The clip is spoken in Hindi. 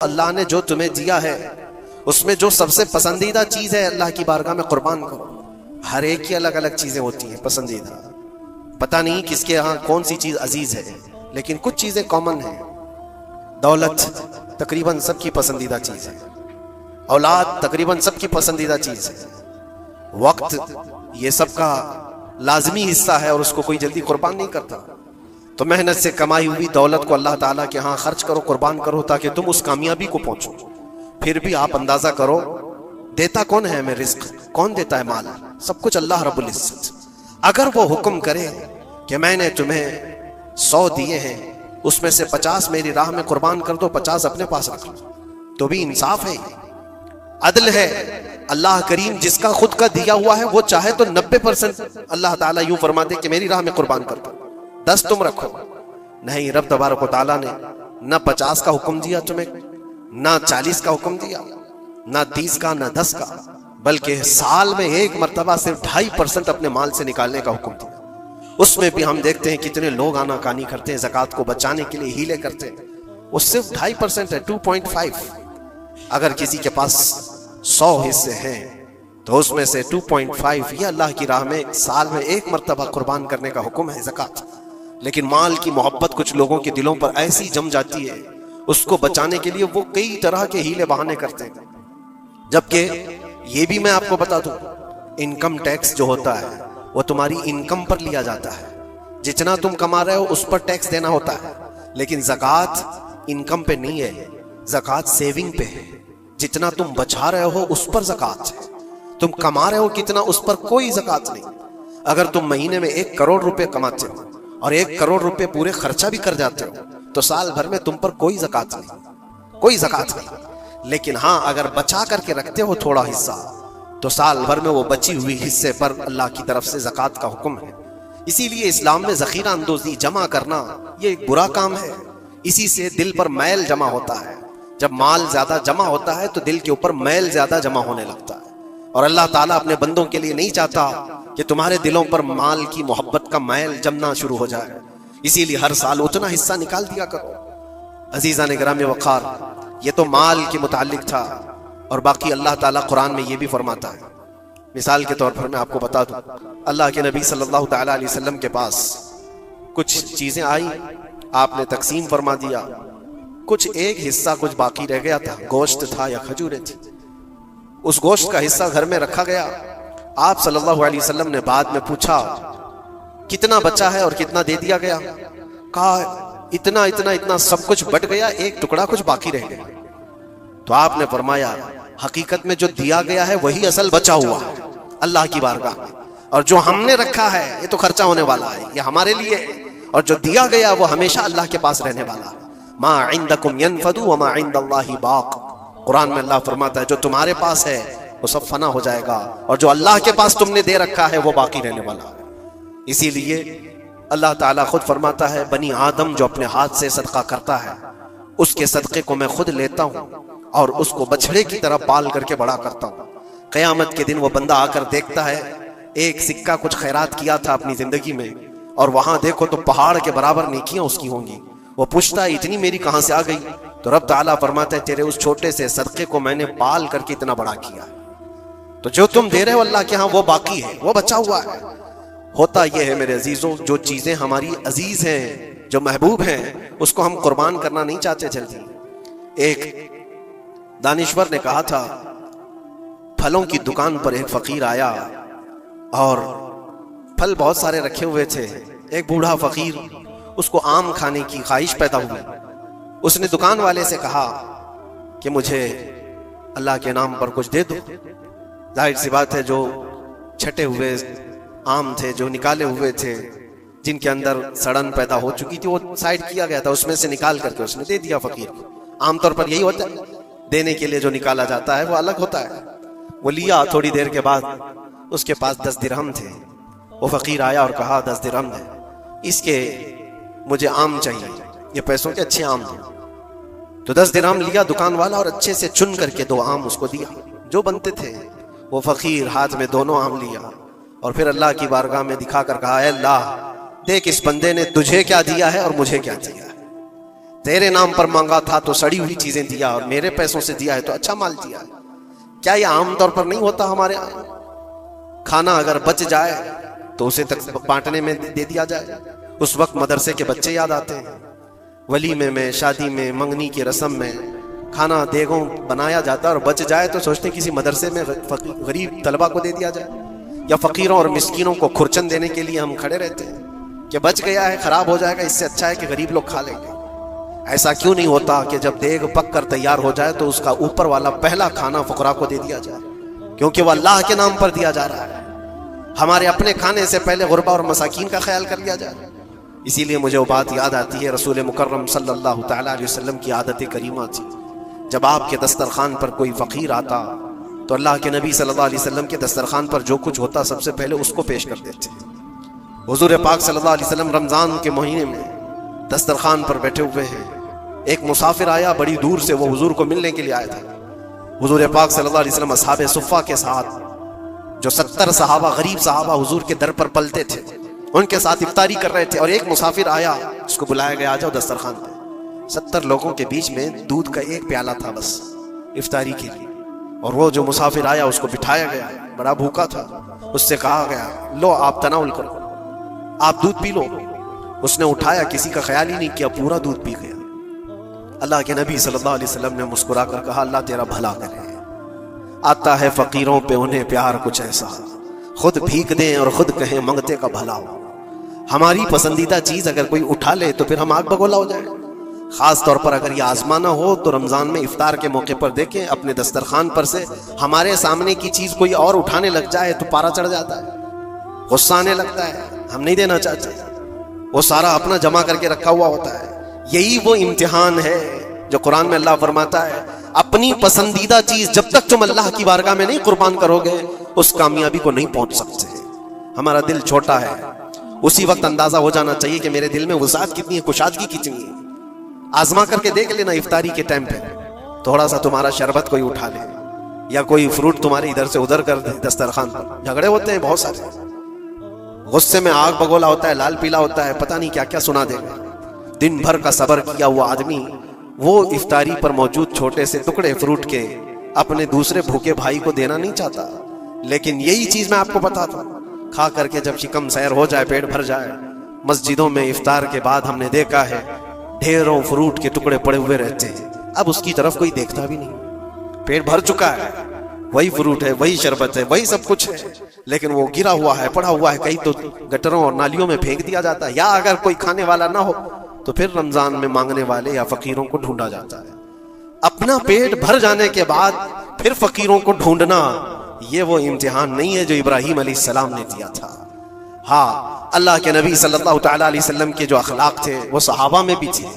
अल्लाह ने जो तुम्हें दिया है उसमें जो सबसे पसंदीदा चीज है अल्लाह की बारगाह में कुर्बान करो। हर एक की अलग अलग चीजें होती हैं पसंदीदा, पता नहीं किसके यहाँ कौन सी चीज अजीज है, लेकिन कुछ चीजें कॉमन हैं। दौलत तकरीबन सबकी पसंदीदा चीज है, औलाद तकरीबन सबकी पसंदीदा चीज है, वक्त ये सबका लाजमी हिस्सा है और उसको कोई जल्दी कुर्बान नहीं करता। तो मेहनत से कमाई हुई दौलत को अल्लाह ताला के यहाँ खर्च करो, कुर्बान करो, ताकि तुम उस कामयाबी को पहुंचो। फिर भी आप अंदाजा करो देता कौन है हमें रिस्क, कौन देता है माल? सब कुछ अल्लाह रब्बुल इज्जत। अगर वो हुक्म करे कि मैंने तुम्हें 100 दिए हैं, उसमें से 50 मेरी राह में कुर्बान कर दो, 50 अपने पास रख लो, तो भी इंसाफ है, अदल है। अल्लाह करीम जिसका खुद का दिया हुआ है वो चाहे तो 90% अल्लाह ताला यूं फरमा दे कि मेरी राह में कुर्बान कर दो, 10 तुम रखो। नहीं, रब तबारक व तआला ने न 50 का हुक्म दिया तुम्हें, ना 40 का हुक्म दिया, ना 30 का, ना 10 का, बल्कि साल में एक मर्तबा सिर्फ 2.5% अपने माल से निकालने का हुक्म दिया। उसमें भी हम देखते हैं कितने लोग आनाकानी करते हैं, ज़कात को बचाने के लिए हीले करते हैं। वो सिर्फ 2.5% है, 2.5। अगर किसी के पास 100 हिस्से हैं तो उसमें से 2.5 ये अल्लाह की राह में साल में एक मर्तबा कुर्बान करने का हुक्म है, ज़कात। लेकिन माल की मोहब्बत कुछ लोगों के दिलों पर ऐसी जम जाती है, उसको बचाने के लिए वो कई तरह के हीले बहाने करते हैं। जबकि ये भी मैं आपको बता दूं, इनकम टैक्स जो होता है वो तुम्हारी इनकम पर लिया जाता है, जितना तुम कमा रहे हो उस पर टैक्स देना होता है। लेकिन ज़कात इनकम पे नहीं है, ज़कात सेविंग पे है। जितना तुम बचा रहे हो उस पर ज़कात है, तुम कमा रहे हो कितना उस पर कोई ज़कात नहीं। अगर तुम महीने में 1 करोड़ रुपए कमाते हो और 1 करोड़ रुपए पूरे खर्चा भी कर जाते हो तो साल भर में तुम पर कोई ज़कात नहीं, कोई ज़कात नहीं। लेकिन हाँ, अगर बचा करके रखते हो थोड़ा हिस्सा तो साल भर में वो बची हुई हिस्से पर अल्लाह की तरफ से ज़कात का हुक्म है। इसीलिए इस्लाम में ज़ख़ीरा अंदोज़ी जमा करना ये एक बुरा काम है। इसी से दिल पर मैल जमा होता है। जब माल ज्यादा जमा होता है तो दिल के ऊपर मैल ज्यादा जमा होने लगता है, और अल्लाह ताला अपने बंदों के लिए नहीं चाहता कि तुम्हारे दिलों पर माल की मोहब्बत का मैल जमना शुरू हो जाए। इसीलिए हर साल उतना हिस्सा निकाल दिया करो। अजीज़ान गिरामी वक़ार, ये तो माल के मुताल्लिक था, और बाकी अल्लाह ताला कुरान में ये भी फरमाता है। मिसाल के तौर पर मैं आपको बता दूं, अल्लाह के नबी सल्लल्लाहु तआला अलैहि वसल्लम के पास कुछ चीजें आई, आपने तकसीम फरमा दिया, कुछ एक हिस्सा कुछ बाकी रह गया था, गोश्त था या खजूरें थी। उस गोश्त का हिस्सा घर में रखा गया। आप सल्लल्लाहु अलैहि वसल्लम ने बाद में पूछा कितना बचा है और कितना दे दिया गया? कहा इतना इतना इतना, सब कुछ बट गया, एक टुकड़ा कुछ बाकी रह गया। तो आपने फरमाया हकीकत में जो दिया गया है वही असल बचा हुआ है अल्लाह की बारगाह में, और जो हमने रखा है ये तो खर्चा होने वाला है, ये हमारे लिए है, और जो दिया गया वो हमेशा अल्लाह के पास रहने वाला है। मा इंदकुम यनफदु व मा इंदल्लाहि बाक़। कुरान में अल्लाह फरमाता है जो तुम्हारे पास है वो सब फना हो जाएगा, और जो अल्लाह के पास तुमने दे रखा है वो बाकी रहने वाला है। इसीलिए अल्लाह ताला खुद फरमाता है बनी आदम जो अपने हाथ से सदका करता है उसके सदक़े को मैं खुद लेता हूँ और उसको बछड़े की तरह पाल करके बड़ा करता हूँ। क़यामत के दिन वो बंदा आकर देखता है एक सिक्का कुछ खैरात किया था अपनी जिंदगी में, और वहां देखो तो पहाड़ के बराबर नेकियां उसकी होंगी। वो पूछता है इतनी मेरी कहां से आ गई? तो रब ताला फरमाता है तेरे उस छोटे से सदक़े को मैंने पाल करके इतना बड़ा किया। तो जो तुम दे रहे हो अल्लाह के यहाँ वो बाकी है, वो बचा हुआ है। होता यह है मेरे अजीजों, जो चीजें हमारी अजीज हैं, जो महबूब हैं, उसको हम कुर्बान करना नहीं चाहते जल्दी। एक दानिश्वर ने कहा था, फलों की दुकान पर एक फकीर आया और फल बहुत सारे रखे हुए थे। एक बूढ़ा फकीर, उसको आम खाने की ख्वाहिश पैदा हुई। उसने दुकान वाले से कहा कि मुझे अल्लाह के नाम पर कुछ दे दो। जाहिर सी बात है जो छटे हुए आम थे, जो निकाले हुए थे, जिनके अंदर सड़न पैदा हो चुकी थी, वो साइड किया गया था, उसमें से निकाल करके उसने दे दिया फकीर को। आमतौर पर यही होता है, देने के लिए जो निकाला जाता है वो अलग होता है। वो लिया, थोड़ी देर के बाद उसके पास 10 दिरहम थे। वो फकीर आया और कहा 10 दिरहम है, इसके मुझे आम चाहिए, ये पैसों के अच्छे आम हैं। तो 10 दिरहम लिया दुकान वाला और अच्छे से चुन करके 2 आम उसको दिया जो बनते थे। वो फकीर हाथ में दोनों आम लिया और फिर अल्लाह की बारगाह में दिखा कर कहा, अल्लाह देख इस बंदे ने तुझे क्या दिया है और मुझे क्या दिया है। तेरे नाम पर मांगा था तो सड़ी हुई चीजें दिया, और मेरे पैसों से दिया है तो अच्छा माल दिया है। क्या ये आमतौर पर नहीं होता हमारे यहाँ? खाना अगर बच जाए तो उसे तक बांटने में दे दिया जाए। उस वक्त मदरसे के बच्चे याद आते हैं। वलीमे में, शादी में, मंगनी की रस्म में खाना देगों बनाया जाता है और बच जाए तो सोचते हैं किसी मदरसे में गरीब तलबा को दे दिया जाए, या फकीरों और मिस्किनों को खुरचन देने के लिए हम खड़े रहते हैं कि बच गया है, खराब हो जाएगा, इससे अच्छा है कि गरीब लोग खा लेंगे। ऐसा क्यों नहीं होता कि जब देग पक कर तैयार हो जाए तो उसका ऊपर वाला पहला खाना फकरा को दे दिया जाए, क्योंकि वह अल्लाह के नाम पर दिया जा रहा है। हमारे अपने खाने से पहले गुरबा और मसाकीन का ख्याल कर लिया जाए। इसीलिए मुझे वो बात याद आती है, रसूल मुकर्रम सल्लल्लाहु तआला अलैहि वसल्लम की आदत करीमा थी, जब आपके दस्तरखान पर कोई फ़कीर आता तो अल्लाह के नबी सल्लल्लाहु अलैहि वसल्लम के दस्तरखान पर जो कुछ होता सबसे पहले उसको पेश कर देते। हुजूर पाक सल्लल्लाहु अलैहि वसल्लम रमज़ान के महीने में दस्तरखान पर बैठे हुए हैं। एक मुसाफिर आया बड़ी दूर से, वो हुजूर को मिलने के लिए आया था। हुजूर पाक सल्लल्लाहु अलैहि वसल्लम असहाबे सुफ़्फ़ा के साथ, जो 70 सहाबा, गरीब सहाबा हुजूर के दर पर पलते थे, उनके साथ इफ्तारी कर रहे थे। और एक मुसाफिर आया, उसको बुलाया गया, आ जाओ दस्तरखान पे। 70 लोगों के बीच में दूध का एक प्याला था बस इफ्तारी के लिए, और वो जो मुसाफिर आया उसको बिठाया गया, बड़ा भूखा था। उससे कहा गया, लो आप तनाउल करो, आप दूध पी लो। उसने उठाया, किसी का ख्याल ही नहीं किया, पूरा दूध पी गया। अल्लाह के नबी सल्लल्लाहु अलैहि वसल्लम ने मुस्कुरा कर कहा, अल्लाह तेरा भला करे। आता है फकीरों पे उन्हें प्यार कुछ ऐसा, खुद भीख दें और खुद कहें मंगते का भला हो। हमारी पसंदीदा चीज अगर कोई उठा ले तो फिर हम आग बगोला हो जाए। खास तौर पर अगर ये आजमाना हो तो रमजान में इफ्तार के मौके पर देखें, अपने दस्तरखान पर से हमारे सामने की चीज कोई और उठाने लग जाए तो पारा चढ़ जाता है, गुस्सा आने लगता है, हम नहीं देना चाहते। वो सारा अपना जमा करके रखा हुआ होता है। यही वो इम्तिहान है जो कुरान में अल्लाह फरमाता है, अपनी पसंदीदा चीज जब तक तुम अल्लाह की बारगाह में नहीं कुर्बान करोगे उस कामयाबी को नहीं पहुंच सकते। हमारा दिल छोटा है, उसी वक्त अंदाजा हो जाना चाहिए कि मेरे दिल में वसाअत कितनी है, कुशादगी कितनी है। आजमा करके देख लेना, इफ्तारी के टाइम पे थोड़ा सा तुम्हारा शरबत कोई उठा ले या कोई फ्रूट तुम्हारे इधर से उधर कर दे दस्तरखान पर। झगड़े होते हैं बहुत सारे, गुस्से में आग बगोला होता है, लाल पीला होता है, पता नहीं क्या क्या सुना देगा। दिन भर का सब्र किया हुआ आदमी वो इफ्तारी पर मौजूद छोटे से टुकड़े फ्रूट के अपने दूसरे भूखे भाई को देना नहीं चाहता। लेकिन यही चीज मैं आपको बताता, खा करके जब शिकम सैर हो जाए, पेट भर जाए, मस्जिदों में इफ्तार के बाद हमने देखा है ढेरों फ्रूट के टुकड़े पड़े हुए रहते हैं। अब उसकी तरफ कोई देखता भी नहीं, पेट भर चुका है, वही फ्रूट है, वही शरबत है, वही सब कुछ है, लेकिन वो गिरा हुआ है, पड़ा हुआ है, कहीं तो गटरों और नालियों में फेंक दिया जाता है, या अगर कोई खाने वाला ना हो तो फिर रमजान में मांगने वाले या फकीरों को ढूंढा जाता है। अपना पेट भर जाने के बाद फिर फकीरों को ढूंढना, ये वो इम्तिहान नहीं है जो इब्राहिम अलैहिस्सलाम ने दिया था। हाँ, अल्लाह के नबी सल्लल्लाहु तआला अलैहि वसल्लम के जो अखलाक थे वो सहाबा में भी थे।